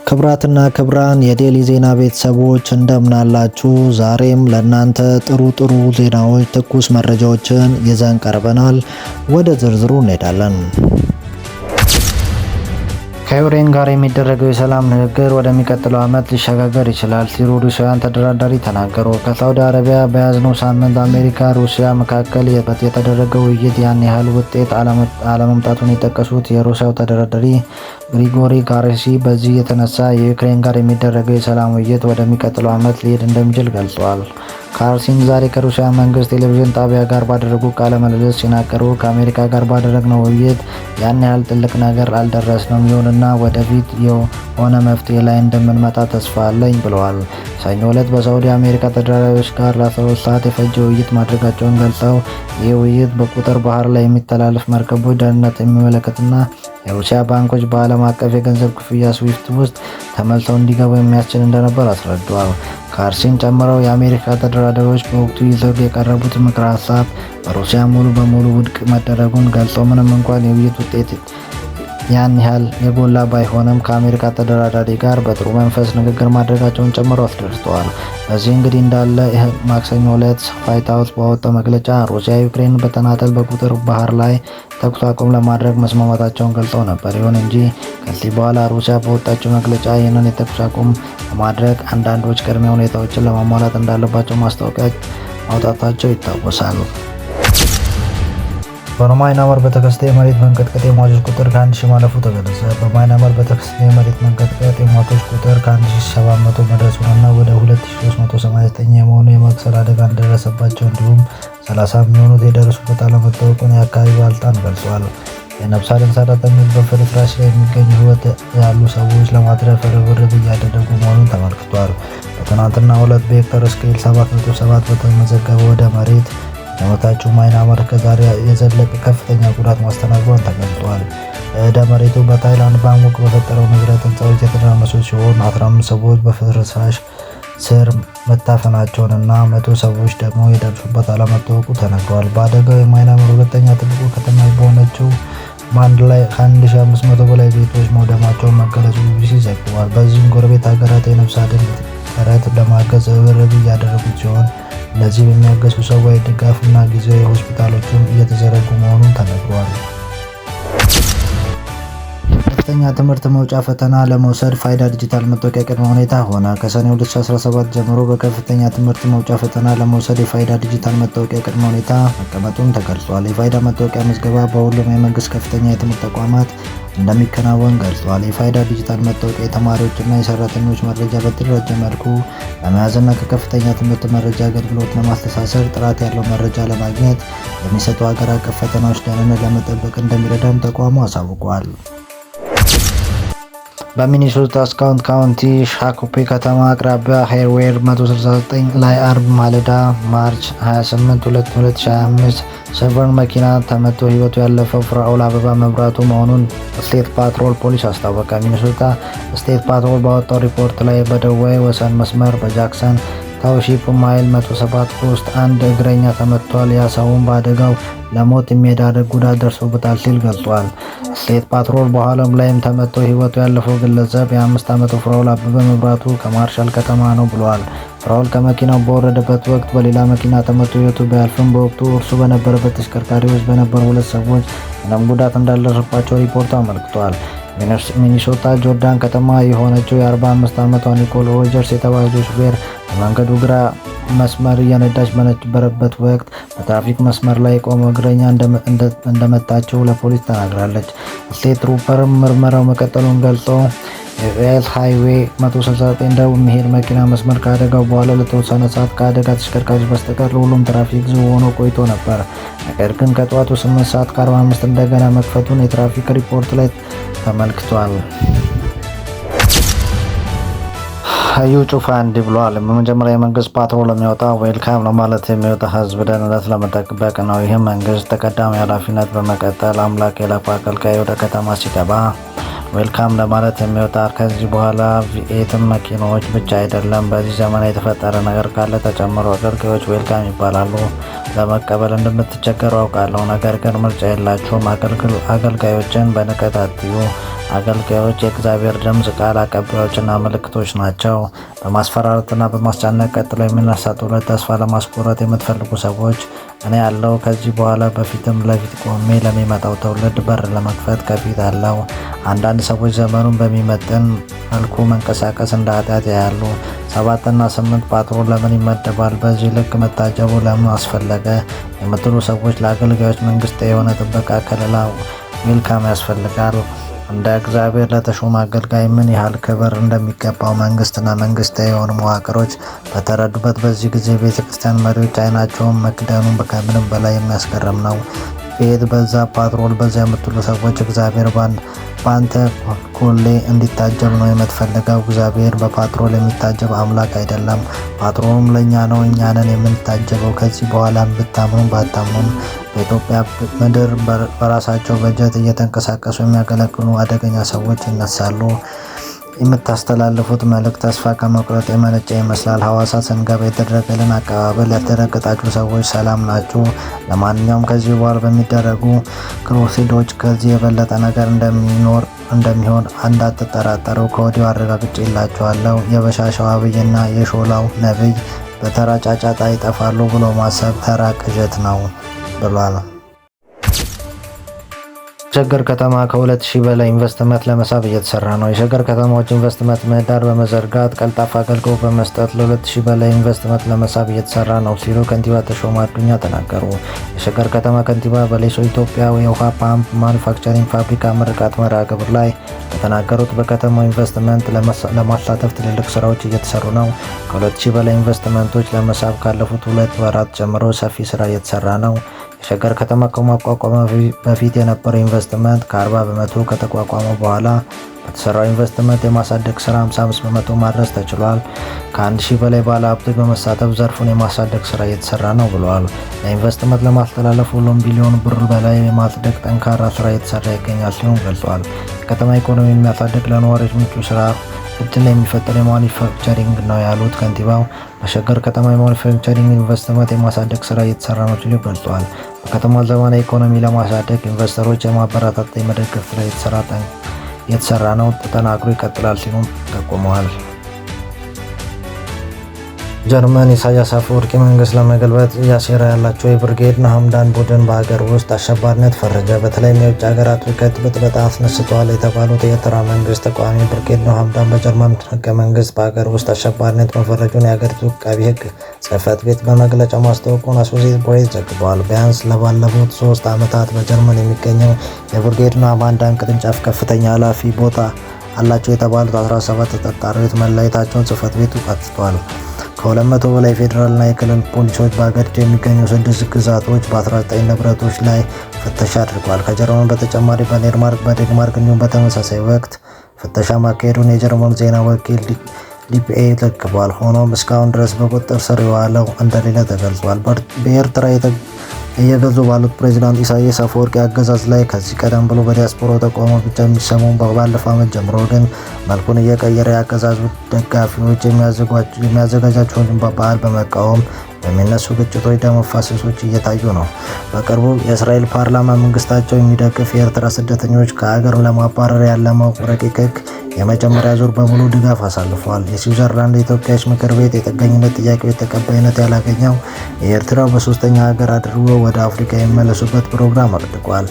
ክብራትና ክብራን የዴሊ ዜና ቤተሰቦች እንደምናላችሁ። ዛሬም ለእናንተ ጥሩ ዜናዎች፣ ትኩስ መረጃዎችን ይዘን ቀርበናል። ወደ ዝርዝሩ እንሄዳለን። ከዩክሬን ጋር የሚደረገው የሰላም ንግግር ወደሚቀጥለው ዓመት ሊሸጋገር ይችላል ሲሉ ሩሲያውያን ተደራዳሪ ተናገሩ። ከሳውዲ አረቢያ በያዝነው ሳምንት አሜሪካ ሩሲያ መካከል የተደረገው ውይይት ያን ያህል ውጤት አለመምጣቱን የጠቀሱት የሩሲያው ተደራዳሪ ግሪጎሪ ጋርሲ በዚህ የተነሳ የዩክሬን ጋር የሚደረገው የሰላም ውይይት ወደሚቀጥለው ዓመት ሊሄድ እንደሚችል ገልጸዋል። ካርሲን ዛሬ ከሩሲያ መንግስት ቴሌቪዥን ጣቢያ ጋር ባደረጉ ቃለ ምልልስ ሲናገሩ ከአሜሪካ ጋር ባደረግነው ውይይት ያን ያህል ትልቅ ነገር አልደረስንም፣ ይሁንና ወደፊት የሆነ መፍትሄ ላይ እንደምንመጣ ተስፋ አለኝ ብለዋል። ሰኞ ዕለት በሳውዲ አሜሪካ ተደራዳሪዎች ጋር ለ12 ሰዓት የፈጀ ውይይት ማድረጋቸውን ገልጸው ይህ ውይይት በቁጥር ባህር ላይ የሚተላለፍ መርከቦች ደህንነት የሚመለከትና የሩሲያ ባንኮች በዓለም አቀፍ የገንዘብ ክፍያ ስዊፍት ውስጥ ተመልሰው እንዲገቡ የሚያስችል እንደነበር አስረድተዋል። ካርሲን ጨምረው የአሜሪካ ተደራዳሪዎች በወቅቱ ይዘው የቀረቡት ምክረ ሀሳብ በሩሲያ ሙሉ በሙሉ ውድቅ መደረጉን ገልጸው ምንም እንኳን የውይይት ውጤት ያን ያህል የጎላ ባይሆንም ከአሜሪካ ተደራዳሪ ጋር በጥሩ መንፈስ ንግግር ማድረጋቸውን ጨምሮ አስደርሰዋል። በዚህ እንግዲህ እንዳለ ማክሰኞ ዕለት ዋይት ሀውስ ባወጣው መግለጫ ሩሲያ ዩክሬን በተናጠል በቁጥር ባህር ላይ ተኩስ አቁም ለማድረግ መስማማታቸውን ገልጸው ነበር። ይሁን እንጂ ከዚህ በኋላ ሩሲያ በወጣችው መግለጫ ይህንን የተኩስ አቁም ለማድረግ አንዳንዶች ቅድመ ሁኔታዎችን ለማሟላት እንዳለባቸው ማስታወቂያ ማውጣታቸው ይታወሳል። በማይናማር በተከሰተ የመሬት መንቀጥቀጥ የሟቾች ቁጥር ከ1000 ማለፉ ተገለጸ። በማይናማር በተከሰተ የመሬት መንቀጥቀጥ የሟቾች ቁጥር ከ1700 መድረሱንና ወደ 2389 የሚሆኑ የመቁሰል አደጋ እንደደረሰባቸው እንዲሁም 30 የሚሆኑት የደረሱበት አለመታወቁን የአካባቢው ባለስልጣን ገልጿል። የነፍስ አድን ሰራተኞች በፍርስራሽ ላይ የሚገኙ ሕይወት ያሉ ሰዎች ለማትረፍ ርብርብ እያደረጉ መሆኑን ተመልክቷል። በትናንትናው ዕለት በሬክተር ስኬል 7.7 በተመዘገበ ወደ መሬት የመታችው ማይናማር ከዛሬ የዘለቀ ከፍተኛ ጉዳት ማስተናገዷን ተገልጿል። ርዕደ መሬቱ በታይላንድ ባንኮክ በፈጠረው ንብረት ህንፃዎች የተደረመሱ ሲሆን 15 ሰዎች በፍርስራሽ ስር መታፈናቸውንና 100 ሰዎች ደግሞ የደረሱበት አለመታወቁ ተነግሯል። በአደጋው የማይናማር ሁለተኛ ትልቁ ከተማ በሆነችው ማንድላይ ከ1500 በላይ ቤቶች መውደማቸውን መገለጹ ቢቢሲ ዘግቧል። በዚህም ጎረቤት ሀገራት የነፍስ አድን ጥረት ለማገዝ ርብርብ እያደረጉት ሲሆን ለዚህ የሚያገዙ ሰብአዊ ድጋፍና ጊዜያዊ ሆስፒታሎችም እየተዘረጉ መሆኑን ተነግሯል። ከፍተኛ ትምህርት መውጫ ፈተና ለመውሰድ ፋይዳ ዲጂታል መታወቂያ ቅድመ ሁኔታ ሆነ። ከሰኔ 2017 ጀምሮ በከፍተኛ ትምህርት መውጫ ፈተና ለመውሰድ የፋይዳ ዲጂታል መታወቂያ ቅድመ ሁኔታ መቀመጡን ተገልጿል። የፋይዳ መታወቂያ ምዝገባ በሁሉም የመንግስት ከፍተኛ የትምህርት ተቋማት እንደሚከናወን ገልጿል። የፋይዳ ዲጂታል መታወቂያ የተማሪዎችና የሰራተኞች መረጃ በተደራጀ መልኩ ለመያዝና ከከፍተኛ ትምህርት መረጃ አገልግሎት ለማስተሳሰር ጥራት ያለው መረጃ ለማግኘት የሚሰጡ ሀገር አቀፍ ፈተናዎች ደህንነት ለመጠበቅ እንደሚረዳም ተቋሙ አሳውቋል። በሚኒሶታ ስካውት ካውንቲ ሻኮፔ ከተማ አቅራቢያ ሃይዌይ 169 ላይ አርብ ማለዳ ማርች 28 2025 ሰቨርን መኪና ተመቶ ህይወቱ ያለፈው ፍራኦል አበባ መብራቱ መሆኑን ስቴት ፓትሮል ፖሊስ አስታወቀ። ሚኒሶታ ስቴት ፓትሮል ባወጣው ሪፖርት ላይ በደቡባዊ ወሰን መስመር በጃክሰን ታውንሺፕ ማይል 107 ውስጥ አንድ እግረኛ ተመቷል። ያ ሰውም በአደጋው ለሞት የሚዳርግ ጉዳት ደርሶበታል ሲል ገልጿል። ስቴት ፓትሮል በኋላም ላይም ተመቶ ህይወቱ ያለፈው ግለሰብ የ5 ዓመቱ ፍራኦል አበበ መብራቱ ከማርሻል ከተማ ነው ብሏል። ፍራኦል ከመኪናው በወረደበት ወቅት በሌላ መኪና ተመቶ ህይወቱ ቢያልፍም በወቅቱ እርሱ በነበረበት ተሽከርካሪ ውስጥ በነበሩ 2 ሰዎች ምንም ጉዳት እንዳልደረሰባቸው ሪፖርቱ አመልክቷል። ሚኒሶታ ጆርዳን ከተማ የሆነችው የ45 ዓመቷ ኒኮል ሮጀርስ የተባለችው ሹፌር በመንገዱ ግራ መስመር እየነዳች በነበረበት ወቅት በትራፊክ መስመር ላይ የቆመው እግረኛ እንደመታቸው ለፖሊስ ተናግራለች። ስቴት ትሩፐርም ምርመራው መቀጠሉን ገልጾ የኤል ሃይዌይ 169 ደቡብ የሚሄድ መኪና መስመር ከአደጋው በኋላ ለተወሰነ ሰዓት ከአደጋ ተሽከርካሪዎች በስተቀር ሁሉም ትራፊክ ዝግ ሆኖ ቆይቶ ነበር። ነገር ግን ከጠዋቱ 8 ሰዓት ከ45 እንደገና መክፈቱን የትራፊክ ሪፖርት ላይ ተመልክቷል። እዩ ጩፋ እንዲህ ብሏል። በመጀመሪያ የመንግስት ፓትሮል የሚወጣ ዌልካም ነው ማለት የሚወጣ ህዝብ ደህንነት ለመጠበቅ ነው። ይህም መንግስት ተቀዳሚ ኃላፊነት በመቀጠል አምላክ የላኩ አገልጋይ ወደ ከተማ ሲገባ ዌልካም ለማለት የሚወጣ ከዚህ በኋላ ቪኤትም መኪናዎች ብቻ አይደለም። በዚህ ዘመን የተፈጠረ ነገር ካለ ተጨምሮ አገልጋዮች ዌልካም ይባላሉ። ለመቀበል እንደምትቸገሩ አውቃለሁ፣ ነገር ግን ምርጫ የላችሁም። አገልጋዮችን በንቀት አትዩ። አገልጋዮች የእግዚአብሔር ድምፅ ቃል አቀባዮችና ምልክቶች ናቸው። በማስፈራራትና በማስጨነቅ ቀጥለው የሚነሳት ሁለት ተስፋ ለማስቆረጥ የምትፈልጉ ሰዎች እኔ ያለው ከዚህ በኋላ በፊትም ለፊት ቆሜ ለሚመጣው ትውልድ በር ለመክፈት ከፊት አለው። አንዳንድ ሰዎች ዘመኑን በሚመጥን መልኩ መንቀሳቀስ እንደ ኃጢአት ያያሉ። 7 እና 8 ፓትሮል ለምን ይመደባል? በዚህ ልክ መታጀቡ ለምን አስፈለገ? የምትሉ ሰዎች ለአገልጋዮች መንግስታዊ የሆነ ጥበቃ ከለላ ዌልካም ያስፈልጋል። እንደ እግዚአብሔር ለተሾመ አገልጋይ ምን ያህል ክብር እንደሚገባው መንግስትና መንግስታዊ የሆኑ መዋቅሮች በተረዱበት በዚህ ጊዜ ቤተክርስቲያን መሪዎች አይናቸውን መክደኑ ከምንም በላይ የሚያስገርም ነው። ቤት በዛ ፓትሮል በዛ የምትሉ ሰዎች እግዚአብሔር በአንተ ኮሌ እንዲታጀብ ነው የምትፈልገው። እግዚአብሔር በፓትሮል የሚታጀብ አምላክ አይደለም። ፓትሮሉም ለእኛ ነው፣ እኛ ነን የምንታጀበው። ከዚህ በኋላ ብታምኑም ባታምኑም በኢትዮጵያ ምድር በራሳቸው በጀት እየተንቀሳቀሱ የሚያገለግሉ አደገኛ ሰዎች ይነሳሉ። የምታስተላልፉት መልእክት ተስፋ ከመቁረጥ የመነጨ ይመስላል። ሐዋሳ ስንገባ የተደረገልን አቀባበል ያልተደረገጣችሁ ሰዎች ሰላም ናችሁ። ለማንኛውም ከዚህ በኋላ በሚደረጉ ክሩሴዶች ከዚህ የበለጠ ነገር እንደሚሆን እንዳትጠራጠሩ ከወዲሁ አረጋግጬላችኋለሁ። የበሻሻው አብይና የሾላው ነቢይ በተራ ጫጫታ ይጠፋሉ ብሎ ማሰብ ተራ ቅዠት ነው ብሏል። ሸገር ከተማ ከ2000 በላይ ኢንቨስትመንት ለመሳብ እየተሰራ ነው። የሸገር ከተማዎች ኢንቨስትመንት ምህዳር በመዘርጋት ቀልጣፋ አገልግሎት በመስጠት ለ2000 በላይ ኢንቨስትመንት ለመሳብ እየተሰራ ነው ሲሉ ከንቲባ ተሾመ አዱኛ ተናገሩ። የሸገር ከተማ ከንቲባ በሌሶ ኢትዮጵያ የውሃ ፓምፕ ማኑፋክቸሪንግ ፋብሪካ ምርቃት መርሃ ግብር ላይ እንደተናገሩት በከተማው ኢንቨስትመንት ለማሳተፍ ትልልቅ ስራዎች እየተሰሩ ነው። ከ2000 በላይ ኢንቨስትመንቶች ለመሳብ ካለፉት 2 ወራት ጀምሮ ሰፊ ስራ እየተሰራ ነው። የሸገር ከተማ ከማቋቋሙ በፊት የነበረው ኢንቨስትመንት ከ40 በመቶ ከተቋቋመ በኋላ በተሰራው ኢንቨስትመንት የማሳደግ ስራ 55 በመቶ ማድረስ ተችሏል። ከ1000 በላይ ባለሀብቶች በመሳተፍ ዘርፉን የማሳደግ ስራ እየተሰራ ነው ብለዋል። ለኢንቨስትመንት ለማስተላለፍ 2 ቢሊዮን ብር በላይ የማጽደቅ ጠንካራ ስራ እየተሰራ ይገኛል ሲሆን ገልጿል። የከተማ ኢኮኖሚ የሚያሳድግ ለነዋሪዎች ምቹ ስራ እድል የሚፈጠር የማኒፋክቸሪንግ ነው ያሉት ከንቲባው በሸገር ከተማ የማኒፋክቸሪንግ ኢንቨስትመንት የማሳደግ ስራ እየተሰራ ነው ሲሉ ገልጸዋል። በከተማ ዘመናዊ ኢኮኖሚ ለማሳደግ ኢንቨስተሮች የማበረታታት የመደገፍ ስራ እየተሰራ ነው፣ ተጠናክሮ ይቀጥላል ሲሉም ጠቁመዋል። ጀርመን ኢሳያስ አፈወርቂ መንግስት ለመገልበጥ እያሴረ ያላቸው የብርጌድ ንሓመዳን ቡድን በሀገር ውስጥ አሸባሪነት ፈረጀ። በተለይም የውጭ ሀገራት ሁከት ብጥብጥ አስነስተዋል የተባሉት የኤርትራ መንግስት ተቃዋሚ ብርጌድ ንሓመዳን በጀርመን ህገ መንግስት በሀገር ውስጥ አሸባሪነት መፈረጁን የሀገሪቱ አቃቤ ህግ ጽህፈት ቤት በመግለጫ ማስታወቁን አሶሲኤትድ ፕሬስ ዘግቧል። ቢያንስ ለባለፉት 3 ዓመታት በጀርመን የሚገኘው የብርጌድ ንሓመዳን ቅርንጫፍ ከፍተኛ ኃላፊ ቦታ አላቸው የተባሉት 17 ተጠርጣሪዎች መለየታቸውን ጽህፈት ቤቱ አትቷል። ከ200 በላይ ፌዴራልና የክልል ፖሊሶች በሀገሪቱ የሚገኙ 6 ግዛቶች በ19 ንብረቶች ላይ ፍተሻ አድርጓል። ከጀርመን በተጨማሪ በዴንማርክ እንዲሁም በተመሳሳይ ወቅት ፍተሻ ማካሄዱን የጀርመኑ ዜና ወኪል ዲፒኤ ዘግቧል። ሆኖም እስካሁን ድረስ በቁጥጥር ስር የዋለው እንደሌለ ተገልጿል። በኤርትራ እየገዙ ባሉት ፕሬዚዳንት ኢሳያስ አፈወርቂ አገዛዝ ላይ ከዚህ ቀደም ብሎ በዲያስፖራው ተቃውሞ ብቻ የሚሰማው ባለፈው ዓመት ጀምሮ ግን መልኩን እየቀየረ የአገዛዙ ደጋፊዎች የሚያዘጋጃቸውን በዓል በመቃወም በሚነሱ ግጭቶች ደም መፋሰሶች እየታዩ ነው። በቅርቡ የእስራኤል ፓርላማ መንግስታቸው የሚደግፍ የኤርትራ ስደተኞች ከሀገር ለማባረር ያለመው ረቂቅ ህግ የመጀመሪያ ዙር በሙሉ ድጋፍ አሳልፏል። የስዊዘርላንድ የተወካዮች ምክር ቤት የጥገኝነት ጥያቄዎች ተቀባይነት ያላገኘው የኤርትራው በሶስተኛ ሀገር አድርጎ ወደ አፍሪካ የሚመለሱበት ፕሮግራም አጽድቋል።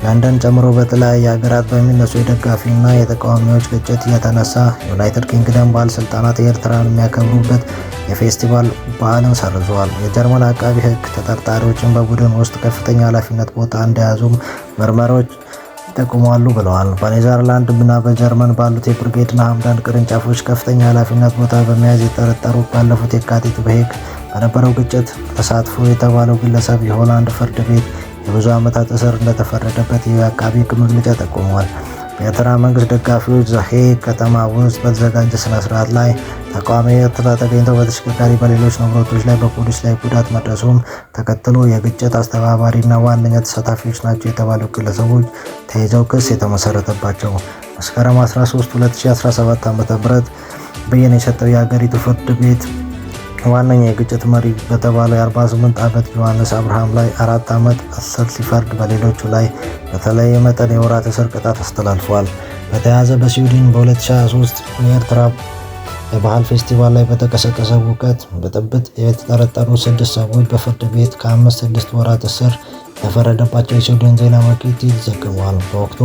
ለንደን ጨምሮ በተለያዩ ሀገራት በሚነሱ የደጋፊና የተቃዋሚዎች ግጭት የተነሳ ዩናይትድ ኪንግደም ባለስልጣናት የኤርትራን የሚያከብሩበት የፌስቲቫል በዓልን ሰርዘዋል። የጀርመን አቃቢ ህግ ተጠርጣሪዎችን በቡድን ውስጥ ከፍተኛ ኃላፊነት ቦታ እንደያዙም ምርመራዎች ይጠቁማሉ ብለዋል። በኔዘርላንድ እና በጀርመን ባሉት የብርጌድ ንሓመዳን ቅርንጫፎች ከፍተኛ ኃላፊነት ቦታ በመያዝ የተጠረጠሩ ባለፉት የካቲት በሄግ በነበረው ግጭት ተሳትፎ የተባለው ግለሰብ የሆላንድ ፍርድ ቤት የብዙ ዓመታት እስር እንደተፈረደበት የአቃቢ ህግ መግለጫ ጠቁሟል። የኤርትራ መንግስት ደጋፊዎች ሄግ ከተማ ውስጥ በተዘጋጀ ስነ ስርዓት ላይ ተቃዋሚ ኤርትራ ተገኝተው በተሽከርካሪ በሌሎች ንብረቶች ላይ በፖሊስ ላይ ጉዳት መድረሱን ተከትሎ የግጭት አስተባባሪና ዋነኛ ተሳታፊዎች ናቸው የተባሉ ግለሰቦች ተይዘው ክስ የተመሰረተባቸው መስከረም 13 2017 ዓ.ም ብይን የሰጠው የሀገሪቱ ፍርድ ቤት ዋነኛ የግጭት መሪ በተባለው የ48 ዓመት ዮሐንስ አብርሃም ላይ 4 ዓመት እስር ሲፈርድ በሌሎቹ ላይ በተለየ መጠን የወራት እስር ቅጣት አስተላልፏል። በተያያዘ በስዊድን በ2023 የኤርትራ የባህል ፌስቲቫል ላይ በተቀሰቀሰ ሁከት ብጥብጥ የተጠረጠሩ 6 ሰዎች በፍርድ ቤት ከ5-6 ወራት እስር የተፈረደባቸው የስዊድን ዜና ወኪል ዘግቧል። በወቅቱ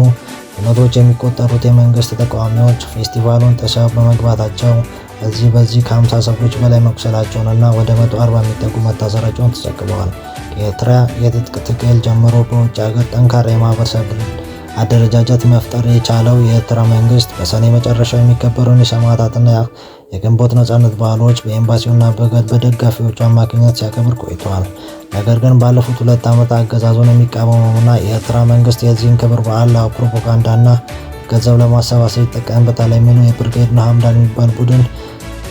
በመቶዎች የሚቆጠሩት የመንግስት ተቃዋሚዎች ፌስቲቫሉን ጥሰው በመግባታቸው በዚህ ከ50 ሰዎች በላይ መቁሰላቸውንና ወደ 140 የሚጠጉ መታሰራቸውን ተዘግበዋል። ከኤርትራ የትጥቅ ትግል ጀምሮ በውጭ ሀገር ጠንካራ የማህበረሰብ አደረጃጀት መፍጠር የቻለው የኤርትራ መንግስት በሰኔ መጨረሻ የሚከበረውን የሰማዕታትና የግንቦት ነጻነት በዓሎች በኤምባሲውና በደጋፊዎቹ አማካኝነት ሲያከብር ቆይቷል። ነገር ግን ባለፉት 2 ዓመታት አገዛዙን የሚቃወመውና የኤርትራ መንግስት የዚህን ክብረ በዓል ለፕሮፓጋንዳና ገንዘብ ለማሰባሰብ ይጠቀምበታል የሚለው የብርጌድ ንሓመዳን የሚባል ቡድን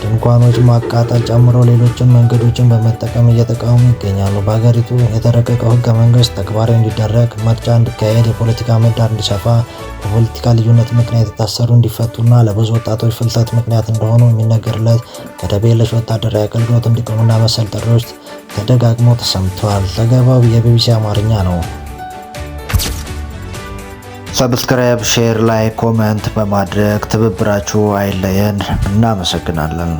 ድንኳኖች ማቃጠል ጨምሮ ሌሎችን መንገዶችን በመጠቀም እየተቃወሙ ይገኛሉ። በሀገሪቱ የተረቀቀው ህገ መንግስት ተግባራዊ እንዲደረግ፣ ምርጫ እንዲካሄድ፣ የፖለቲካ ምህዳር እንዲሰፋ፣ በፖለቲካ ልዩነት ምክንያት የታሰሩ እንዲፈቱና ለብዙ ወጣቶች ፍልሰት ምክንያት እንደሆኑ የሚነገርለት ገደብ የለሽ ወታደራዊ አገልግሎት እንዲቆምና መሰል ጥሪዎች ተደጋግመው ተሰምተዋል። ዘገባው የቢቢሲ አማርኛ ነው። ሰብስክራይብ፣ ሼር፣ ላይክ፣ ኮሜንት በማድረግ ትብብራችሁ አይለየን። እናመሰግናለን።